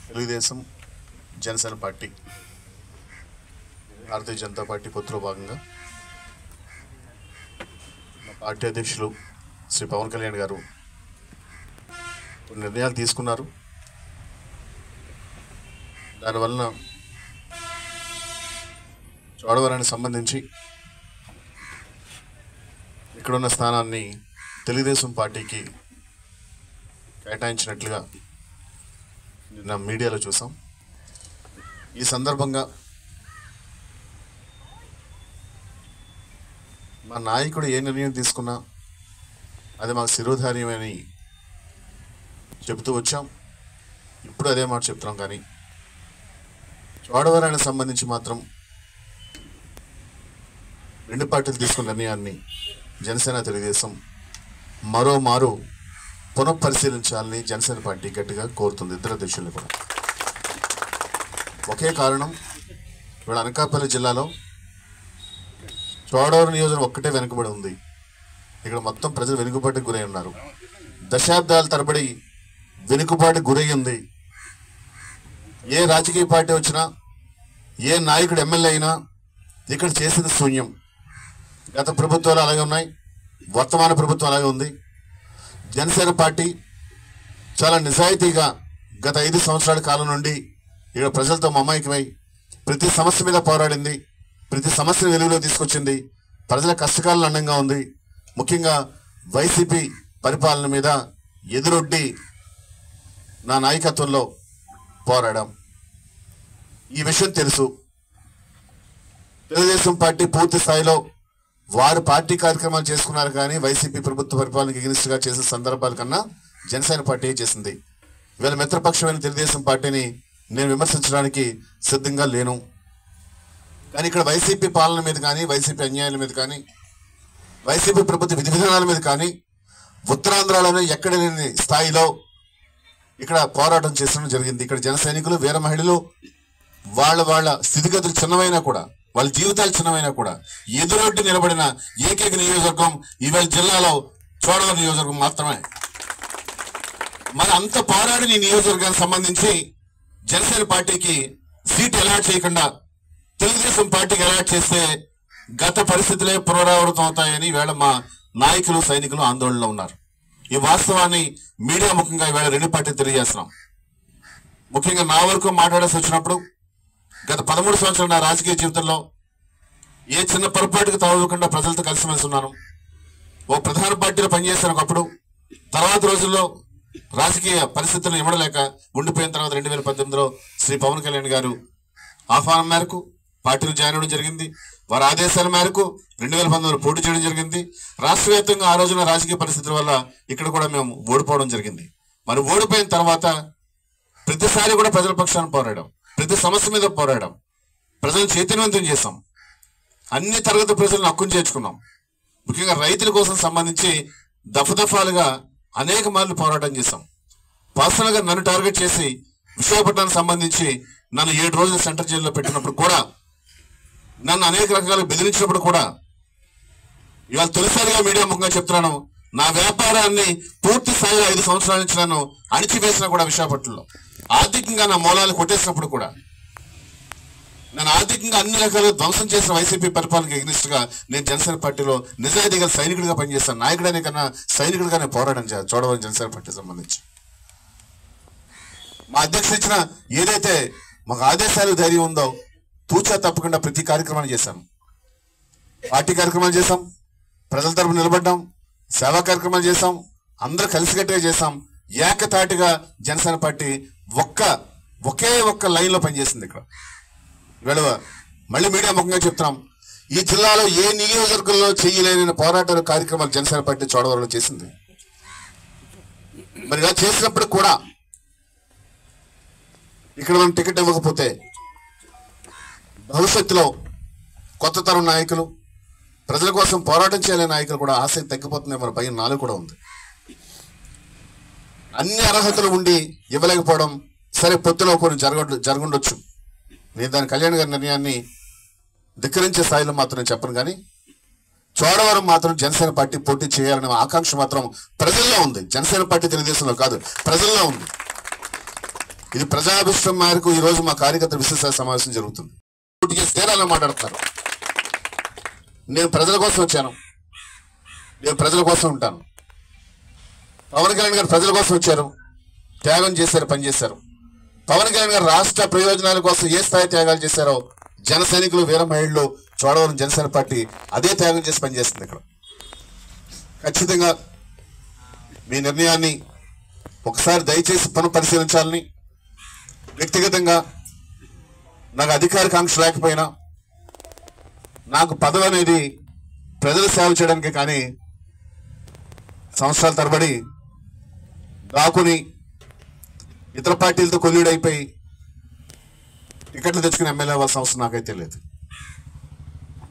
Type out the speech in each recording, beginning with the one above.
Telugu Desam Janasena party Bharatiya Janata party పొత్తులో భాగంగా మా పార్టీ అధ్యక్షులు శ్రీ పవన్ కళ్యాణ్ గారు కొన్ని నిర్ణయాలు తీసుకున్నారు. దానివలన చోడవరానికి సంబంధించి ఇక్కడున్న స్థానాన్ని తెలుగుదేశం పార్టీకి కేటాయించినట్లుగా నిన్న మీడియాలో చూసాం. ఈ సందర్భంగా మా నాయకుడు ఏ నిర్ణయం తీసుకున్నా అది మాకు శిరోధార్యమని చెబుతూ వచ్చాం. ఇప్పుడు అదే మాట చెప్తున్నాం. కానీ చోడవరానికి సంబంధించి మాత్రం రెండు పార్టీలు తీసుకున్న నిర్ణయాన్ని జనసేన తెలుగుదేశం మరోమారు పునఃపరిశీలించాలని జనసేన పార్టీ గట్టిగా కోరుతుంది. ఇద్దరు అధ్యక్షుల్ని కూడా. ఒకే కారణం, ఇవాళ అనకాపల్లి జిల్లాలో చోడవరం నియోజకవర్గం ఒక్కటే వెనుకబడి ఉంది. ఇక్కడ మొత్తం ప్రజలు వెనుకబాటుకు గురై ఉన్నారు. దశాబ్దాల తరబడి వెనుకబాటు గురై ఉంది. ఏ రాజకీయ పార్టీ వచ్చినా, ఏ నాయకుడు ఎమ్మెల్యే అయినా ఇక్కడ చేసింది శూన్యం. గత ప్రభుత్వాలు అలాగే ఉన్నాయి, వర్తమాన ప్రభుత్వం అలాగే ఉంది. జనసేన పార్టీ చాలా నిజాయితీగా గత 5 సంవత్సరాల కాలం నుండి ఇక్కడ ప్రజలతో మమైకమై ప్రతి సమస్య మీద పోరాడింది, ప్రతి సమస్యను వెలుగులో తీసుకొచ్చింది, ప్రజల కష్టకాలను అండంగా ఉంది. ముఖ్యంగా వైసీపీ పరిపాలన మీద ఎదురొడ్డి నా నాయకత్వంలో పోరాడాం. ఈ విషయం తెలుసు. తెలుగుదేశం పార్టీ పూర్తి స్థాయిలో వారు పార్టీ కార్యక్రమాలు చేసుకున్నారు. కానీ వైసీపీ ప్రభుత్వ పరిపాలనకు ఎగనిస్ట్గా చేసిన సందర్భాల కన్నా జనసేన పార్టీ చేసింది. వీళ్ళ మిత్రపక్షమైన తెలుగుదేశం పార్టీని నేను విమర్శించడానికి సిద్ధంగా లేను. కానీ ఇక్కడ వైసీపీ పాలన మీద కానీ, వైసీపీ అన్యాయాల మీద కానీ, వైసీపీ ప్రభుత్వ విధి విధానాల మీద కానీ ఉత్తరాంధ్రలోనే ఎక్కడ లేని స్థాయిలో ఇక్కడ పోరాటం చేసడం జరిగింది. ఇక్కడ జన సైనికులు, వీర మహిళలు వాళ్ళ స్థితిగతులు చిన్నమైనా కూడా, వాళ్ళ జీవితాలు చిన్నమైనా కూడా ఎదురొడ్డి నిలబడిన ఏకైక నియోజకవర్గం ఇవాళ జిల్లాలో చోడవరం నియోజకవర్గం మాత్రమే. మరి అంత పోరాడిన ఈ నియోజకవర్గానికి సంబంధించి జనసేన పార్టీకి సీట్ అలాట్ చేయకుండా తెలుగుదేశం పార్టీకి అలాట్ చేస్తే గత పరిస్థితులే పునరావృతం అవుతాయని ఈవేళ మా నాయకులు, సైనికులు ఆందోళనలో ఉన్నారు. ఈ వాస్తవాన్ని మీడియా ముఖంగా ఈవేళ రెండు పార్టీలు తెలియజేస్తున్నాం. ముఖ్యంగా నా వరకు మాట్లాడాల్సి వచ్చినప్పుడు గత 13 సంవత్సరాల నా రాజకీయ జీవితంలో ఏ చిన్న పొరపాటుకు తావకుండా ప్రజలతో కలిసిమెలిసి ఉన్నాను. ఓ ప్రధాన పార్టీలో పనిచేశాను ఒకప్పుడు. తర్వాత రోజుల్లో రాజకీయ పరిస్థితులను ఇవ్వడలేక ఉండిపోయిన తర్వాత 2018లో శ్రీ పవన్ కళ్యాణ్ గారు ఆహ్వానం మేరకు పార్టీలో జాయిన్ అవ్వడం జరిగింది. వారి ఆదేశాల మేరకు 2019లో పోటీ చేయడం జరిగింది. రాష్ట్ర వ్యాప్తంగా ఆ రోజున రాజకీయ పరిస్థితుల వల్ల ఇక్కడ కూడా మేము ఓడిపోవడం జరిగింది. మరి ఓడిపోయిన తర్వాత ప్రతిసారి కూడా ప్రజల పక్షాన్ని పోరాడాం, ప్రతి సమస్య మీద పోరాడాం, ప్రజలను చైతన్యవంతం చేశాం, అన్ని తరగతి ప్రజలను హక్కును చేర్చుకున్నాం. ముఖ్యంగా రైతుల కోసం సంబంధించి దఫదఫాలుగా అనేక మార్లు పోరాటం చేశాం. పర్సనల్గా నన్ను టార్గెట్ చేసి విశాఖపట్నానికి సంబంధించి నన్ను 7 రోజులు సెంట్రల్ జైల్లో పెట్టినప్పుడు కూడా, నన్ను అనేక రకాలుగా బెదిరించినప్పుడు కూడా, ఇవాళ తొలిసారిగా మీడియా ముఖంగా చెప్తున్నాను, నా వ్యాపారాన్ని పూర్తి స్థాయిలో 5 సంవత్సరాల నుంచి నన్ను అణిచివేసినా కూడా, విశాఖపట్నంలో ఆర్థికంగా నా మూలాలు కొట్టేసినప్పుడు కూడా, నన్ను ఆర్థికంగా అన్ని రకాలుగా ధ్వంసం చేసిన వైసీపీ పరిపాలనకు ఎగ్నిస్ట్గా నేను జనసేన పార్టీలో నిజాయితీగా సైనికుడిగా పనిచేస్తాను. నాయకుడనే కన్నా సైనికుడిగానే పోరాటం చేయాలి చోడవరం జనసేన పార్టీకి సంబంధించి. మా అధ్యక్షుడు ఇచ్చిన ఏదైతే మాకు ఆదేశాలు, ధైర్యం ఉందో తూచా తప్పకుండా ప్రతి కార్యక్రమాన్ని చేశాం. పార్టీ కార్యక్రమాలు చేశాం, ప్రజల తరపున నిలబడ్డాం, సేవా కార్యక్రమాలు చేశాం, అందరూ కలిసికట్టుగా చేశాం. ఏకతాటిగా జనసేన పార్టీ ఒకే ఒక్క లైన్లో పనిచేసింది. ఇక్కడ ఇవాళ మళ్ళీ మీడియా ముఖంగా చెప్తున్నాం, ఈ జిల్లాలో ఏ నియోజకవర్గంలో చేయలేని పోరాటాలు, కార్యక్రమాలు జనసేన పార్టీ చోడవరంలో చేసింది. మరి ఇలా చేసినప్పుడు కూడా ఇక్కడ మనం టికెట్ ఇవ్వకపోతే భవిష్యత్తులో కొత్త తరం నాయకులు, ప్రజల కోసం పోరాటం చేయలేని నాయకులు కూడా ఆశయం తగ్గిపోతుంది. మన భయం నాలుగు కూడా ఉంది. అన్ని అర్హతలు ఉండి ఇవ్వలేకపోవడం సరే, పొత్తులో కొన్ని జరగండొచ్చు. నేను దాని కళ్యాణ్ గారి నిర్ణయాన్ని ధిక్కరించే స్థాయిలో మాత్రం నేను చెప్పను. కానీ చోడవరం మాత్రం జనసేన పార్టీ పోటీ చేయాలనే ఆకాంక్ష మాత్రం ప్రజల్లో ఉంది. జనసేన పార్టీ తెలుగుదేశంలో కాదు, ప్రజల్లో ఉంది. ఇది ప్రజాభిష్టం మేరకు ఈ రోజు మా కార్యకర్తల విశేష సమావేశం జరుగుతుంది. తేడాలని మాట్లాడతారు. నేను ప్రజల కోసం వచ్చాను, నేను ప్రజల కోసం ఉంటాను. పవన్ కళ్యాణ్ గారు ప్రజల కోసం వచ్చారు, త్యాగం చేశారు, పనిచేశారు. పవన్ కళ్యాణ్ గారు రాష్ట్ర ప్రయోజనాల కోసం ఏ స్థాయి త్యాగాలు చేశారో జన సైనికులు, వీర మహిళలు, చోడవరం జనసేన పార్టీ అదే త్యాగం చేసి పనిచేస్తుంది. ఇక్కడ ఖచ్చితంగా మీ నిర్ణయాన్ని ఒకసారి దయచేసి పునఃపరిశీలించాలని, వ్యక్తిగతంగా నాకు అధికారికాంక్ష లేకపోయినా నాకు పదవి అనేది ప్రజల సేవ చేయడానికి, కానీ సంవత్సరాల తరబడి దాకుని ఇతర పార్టీలతో కొల్లుడైపోయి టికెట్లు తెచ్చుకుని ఎమ్మెల్యే అవ్వాల్సిన అవసరం నాకైతే లేదు.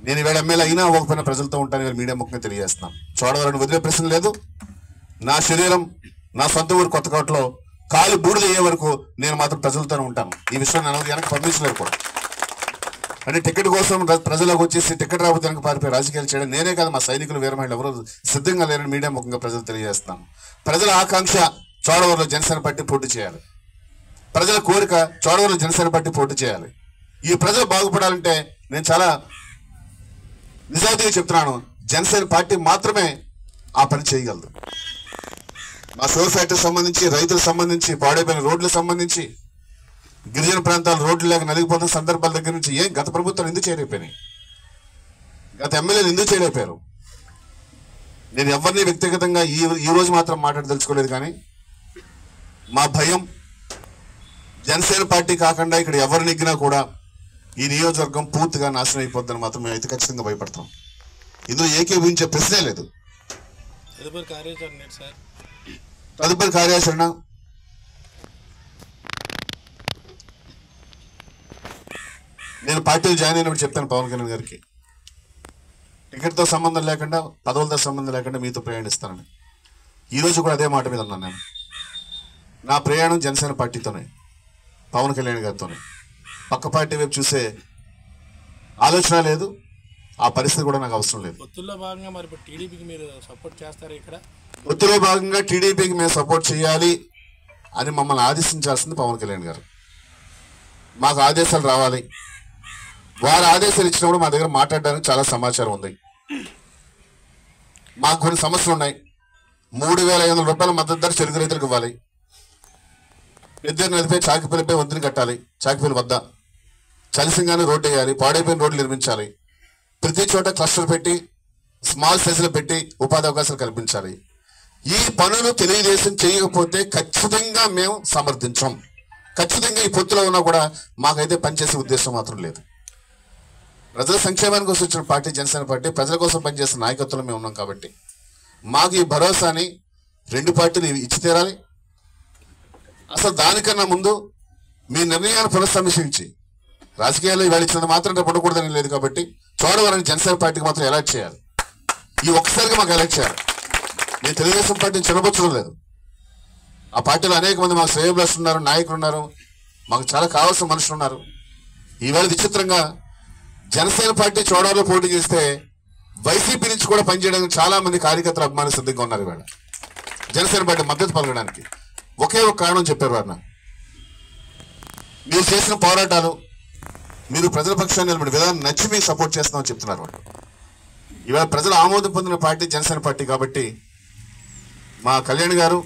నేను ఈవేళ ఎమ్మెల్యే అయినా అవ్వకపోయినా ప్రజలతో ఉంటాను. మీడియా ముఖ్యంగా తెలియజేస్తున్నాను. చోడవరం వదిలే ప్రశ్న లేదు. నా శరీరం నా సొంత ఊరు కొత్తకోటలో కాలు బూడిద అయ్యే వరకు నేను మాత్రం ప్రజలతోనే ఉంటాను. ఈ విషయం నేను వెనక పర్మిషన్ లేదు కూడా. అంటే టికెట్ కోసం ప్రజలకు వచ్చేసి టికెట్ రాకపోతే వెనక పారిపోయి రాజకీయాలు చేయడం నేనే కాదు, మా సైనికులు, వీర మహిళలు ఎవరు సిద్ధంగా లేరని మీడియా ముఖ్యంగా ప్రజలు తెలియజేస్తాను. ప్రజల ఆకాంక్ష చోడవరంలో జనసేన పార్టీ పోటీ చేయాలి. ప్రజల కోరిక చోడవరంలో జనసేన పార్టీ పోటీ చేయాలి. ఈ ప్రజలు బాగుపడాలంటే నేను చాలా నిజాయితీగా చెప్తున్నాను, జనసేన పార్టీ మాత్రమే ఆ పని చేయగలదు. మా షుగర్ ఫ్యాక్టరీకి సంబంధించి, రైతులకు సంబంధించి, పాడైపోయిన రోడ్లకు సంబంధించి, గిరిజన ప్రాంతాల రోడ్లు లేక నలిగిపోతున్న సందర్భాల దగ్గర నుంచి గత ప్రభుత్వాలు ఎందుకు చేయలేకపోయినాయి, గత ఎమ్మెల్యేలు ఎందుకు చేయలేకపోయారు? నేను ఎవరిని వ్యక్తిగతంగా ఈ రోజు మాత్రం మాట్లాడదలుచుకోలేదు. కానీ మా భయం జనసేన పార్టీ కాకుండా ఇక్కడ ఎవరు నెగ్గినా కూడా ఈ నియోజకవర్గం పూర్తిగా నాశనం అయిపోద్దని మాత్రం మేము అయితే ఖచ్చితంగా భయపడతాం. ఇందులో ఏకీభవించే ప్రశ్నే లేదు. తదుపరి కార్యాచరణ నేను పార్టీలో జాయిన్ అయినప్పుడు చెప్తాను పవన్ కళ్యాణ్ గారికి, టికెట్తో సంబంధం లేకుండా, పదవులతో సంబంధం లేకుండా మీతో ప్రయాణిస్తానని. ఈరోజు కూడా అదే మాట మీద ఉన్నాను. నేను నా ప్రయాణం జనసేన పార్టీతోనే, పవన్ కళ్యాణ్ గారితోనే. పక్క పార్టీ వైపు చూసే ఆలోచన లేదు, ఆ పరిస్థితి కూడా నాకు అవసరం లేదు. పొత్తుల్లో భాగంగా మరి టీడీపీకి మీరు సపోర్ట్ చేస్తారా? ఇక్కడ పొత్తులో భాగంగా టీడీపీకి మేము సపోర్ట్ చేయాలి అని మమ్మల్ని ఆదేశించాల్సింది పవన్ కళ్యాణ్ గారు. మాకు ఆదేశాలు రావాలి. వారు ఆదేశాలు ఇచ్చినప్పుడు మా దగ్గర మాట్లాడడానికి చాలా సమాచారం ఉంది. మాకు కొన్ని సమస్యలు ఉన్నాయి. 3,500 రూపాయల మద్దతు ధర చెరుకు రైతులకు ఇవ్వాలి. ఇద్దరు నదిపై చాకిపల్లిపై వంతుని కట్టాలి. చాకిపల్లి వద్ద చలిసింగానే రోడ్డు వేయాలి. పాడైపోయిన రోడ్లు నిర్మించాలి. ప్రతి చోట క్లస్టర్ పెట్టి, స్మాల్ సైజులో పెట్టి ఉపాధి అవకాశాలు కల్పించాలి. ఈ పనులు తెలుగుదేశం చేయకపోతే ఖచ్చితంగా మేము సమర్థించాం. ఖచ్చితంగా ఈ పొత్తులో ఉన్నా కూడా మాకైతే పనిచేసే ఉద్దేశం మాత్రం లేదు. ప్రజల సంక్షేమానికి కోసం వచ్చిన పార్టీ జనసేన పార్టీ, ప్రజల కోసం పనిచేసిన నాయకత్వంలో మేము ఉన్నాం. కాబట్టి మాకు ఈ భరోసాని రెండు పార్టీలు ఇచ్చి తీరాలి. అసలు దానికన్నా ముందు మీ నిర్ణయాన్ని పునఃసమీక్షించి, రాజకీయాల్లో ఇవాళ ఇచ్చినంత మాత్రం రేపు ఉండకూడదని లేదు. కాబట్టి చోడవరాన్ని జనసేన పార్టీకి మాత్రం ఎలక్ట్ చేయాలి. ఈ ఒక్కసారిగా మాకు ఎలక్ట్ చేయాలి. నేను తెలుగుదేశం పార్టీని చిన్నపరచడం లేదు. ఆ పార్టీలో అనేక మంది మాకు శ్రేయోభిలాషులు ఉన్నారు, నాయకులు ఉన్నారు, మాకు చాలా కావాల్సిన మనుషులు ఉన్నారు. ఈవేళ విచిత్రంగా జనసేన పార్టీ చోడవరంలో పోటీ చేస్తే వైసీపీ నుంచి కూడా పనిచేయడానికి చాలా మంది కార్యకర్తలు, అభిమానులు సిద్ధంగా ఉన్నారు. ఈవేళ జనసేన పార్టీ మద్దతు పలకడానికి ఒకే ఒక కారణం చెప్పారు. వారిన మీరు చేసిన పోరాటాలు, మీరు ప్రజల పక్షాన్ని నిలబడి విధానం నచ్చి మీకు సపోర్ట్ చేస్తున్నామని చెప్తున్నారు. వాళ్ళు ఇవాళ ప్రజలు ఆమోదం పొందిన పార్టీ జనసేన పార్టీ. కాబట్టి మా కళ్యాణ్ గారు,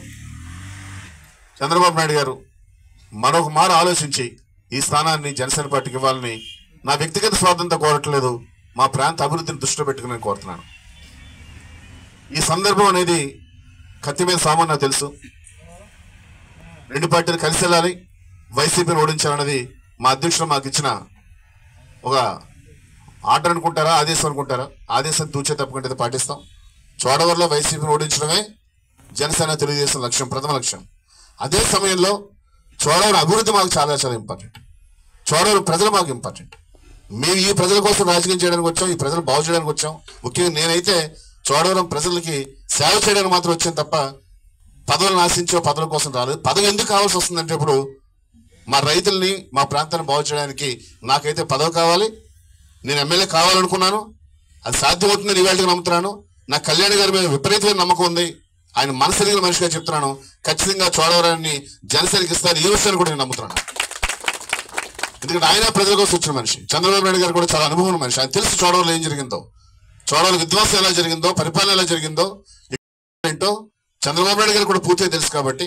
చంద్రబాబు నాయుడు గారు మరొక మారు ఆలోచించి ఈ స్థానాన్ని జనసేన పార్టీకి ఇవ్వాలని, నా వ్యక్తిగత స్వార్థంతో కోరట్లేదు, మా ప్రాంత అభివృద్ధిని దృష్టిలో పెట్టుకుని నేను కోరుతున్నాను. ఈ సందర్భం అనేది కత్తి మీద సామాన్ నాకు తెలుసు. రెండు పార్టీలు కలిసి వెళ్ళాలి, వైసీపీని ఓడించాలన్నది మా అధ్యక్షులు మాకు ఇచ్చిన ఒక ఆర్డర్ అనుకుంటారా, ఆదేశం అనుకుంటారా? ఆదేశం తూచే తప్పకుండా పాటిస్తాం. చోడవరంలో వైసీపీని ఓడించడమే జనసేన తెలుగుదేశం లక్ష్యం, ప్రథమ లక్ష్యం. అదే సమయంలో చోడవరం అభివృద్ధి మాకు చాలా చాలా ఇంపార్టెంట్. చోడవరం ప్రజలు మాకు ఇంపార్టెంట్. మేము ఈ ప్రజల కోసం రాజకీయం చేయడానికి వచ్చాం, ఈ ప్రజలు బాగు చేయడానికి వచ్చాం. ముఖ్యంగా నేనైతే చోడవరం ప్రజలకి సేవ చేయడానికి మాత్రం వచ్చాను తప్ప పదవులను ఆశించో పదవుల కోసం రాలేదు. పదవి ఎందుకు కావాల్సి వస్తుందంటే, ఇప్పుడు మా రైతుల్ని, మా ప్రాంతాన్ని బాగు చేయడానికి నాకైతే పదవి కావాలి. నేను ఎమ్మెల్యే కావాలనుకున్నాను, అది సాధ్యమవుతుందని ఇవాళకి నమ్ముతున్నాను. నా కళ్యాణ్ గారి మీద విపరీతమైన నమ్మకం ఉంది. ఆయన మనసెరిగిన మనిషిగా చెప్తున్నాను. ఖచ్చితంగా చోడవరాన్ని జనసేనకి ఇస్తారు. ఈ విషయాన్ని కూడా నేను నమ్ముతున్నాను. ఎందుకంటే ఆయన ప్రజల కోసం వచ్చిన మనిషి. చంద్రబాబు నాయుడు గారు కూడా చాలా అనుభవం ఉన్న మనిషి. ఆయన తెలుసు చోడవరంలో ఏం జరిగిందో, చోడవరం విధ్వంసం ఎలా జరిగిందో, పరిపాలన ఎలా జరిగిందో ఏంటో చంద్రబాబు నాయుడు గారు కూడా పూర్తిగా తెలుసు. కాబట్టి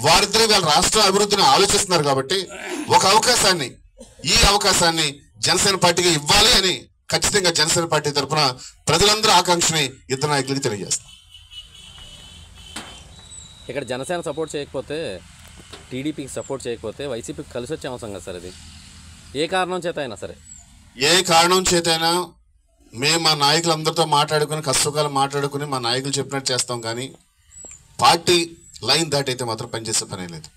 వారిద్దరూ వాళ్ళ రాష్ట్ర అభివృద్ధిని ఆలోచిస్తున్నారు. కాబట్టి ఒక అవకాశాన్ని, ఈ అవకాశాన్ని జనసేన పార్టీకి ఇవ్వాలి అని ఖచ్చితంగా జనసేన పార్టీ తరఫున ప్రజలందరూ ఆకాంక్షని ఇద్దరు నాయకులకి తెలియజేస్తారు. ఇక్కడ జనసేన సపోర్ట్ చేయకపోతే, టీడీపీకి సపోర్ట్ చేయకపోతే వైసీపీకి కలిసి వచ్చే అవసరం కదా సార్. అది ఏ కారణం చేత అయినా సరే, ఏ కారణం చేతైనా మేము మా నాయకులందరితో మాట్లాడుకుని, కష్టకాలం మాట్లాడుకుని మా నాయకులు చెప్పినట్టు చేస్తాం. కానీ పార్టీ లైన్ దాటైతే మాత్రం పనిచేసే పని లేదు.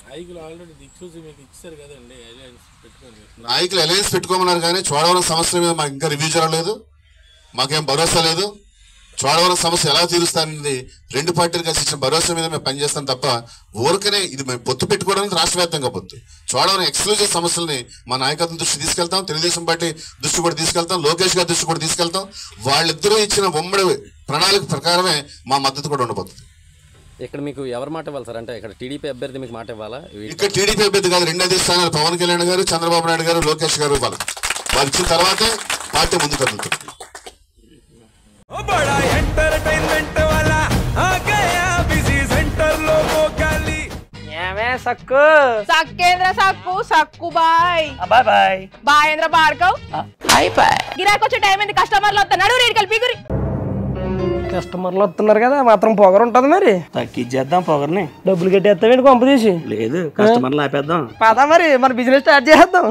నాయకులు ఆల్రెడీ దిక్సూచి మీకు ఇచ్చారు కదండి, నాయకులు అలయన్స్ పెట్టుకోమన్నారు. కానీ చోడవరం సమస్య మీద మాకు ఇంకా రివ్యూ జరగలేదు. మాకేం భరోసా లేదు. చోడవరం సమస్య ఎలా తీరుస్తానని రెండు పార్టీలు కలిసి ఇచ్చిన భరోసా మీద మేము పనిచేస్తాం తప్ప ఊరికనే ఇది మేము పొత్తు పెట్టుకోవడానికి రాష్ట్ర వ్యాప్తంగా పొత్తు. చోడవరం ఎక్స్క్లూజివ్ సమస్యల్ని మా నాయకత్వం దృష్టి తీసుకెళ్తాం, తెలుగుదేశం పార్టీ దృష్టి కూడా తీసుకెళ్తాం, లోకేష్ గారి దృష్టి కూడా తీసుకెళ్తాం. వాళ్ళిద్దరూ ఇచ్చిన ఉమ్మడి ప్రణాళిక ప్రకారమే మా మద్దతు కూడా ఉండబోతుంది. ఇక్కడ మీకు ఎవరు మాట ఇవ్వాలి సార్? అంటే ఇక్కడ టీడీపీ అభ్యర్థి మీకు మాట ఇవ్వాలా? ఇక్కడ టీడీపీ అభ్యర్థి కాదు, 2 అధిష్టానాలు పవన్ కళ్యాణ్ గారు, చంద్రబాబు నాయుడు గారు, లోకేష్ గారు ఇవ్వాలి. వాళ్ళు ఇచ్చిన తర్వాతే పార్టీ ముందుకు కదులుతుంది. సక్కు సక్కేంద్ర సక్కు సక్కు బాయ్ బాయ్ బాయ్ బాయేంద్ర బార్కవ్ బాయ్ బాయ్. గిరాకి వచ్చే టైం ఏంది? కస్టమర్లు వస్తున్నాడు, రేటు కలిపి గురి. కస్టమర్లు వస్తున్నారు కదా, మాత్రం పొగరు ఉంటది. మరి తగ్గించేద్దాం పొగర్ని. డబ్బులు కట్టేస్తామేంటి కొంప తీసి? లేదు, కస్టమర్లు ఆపేద్దాం. పదా మరి మన బిజినెస్ స్టార్ట్ చేద్దాం.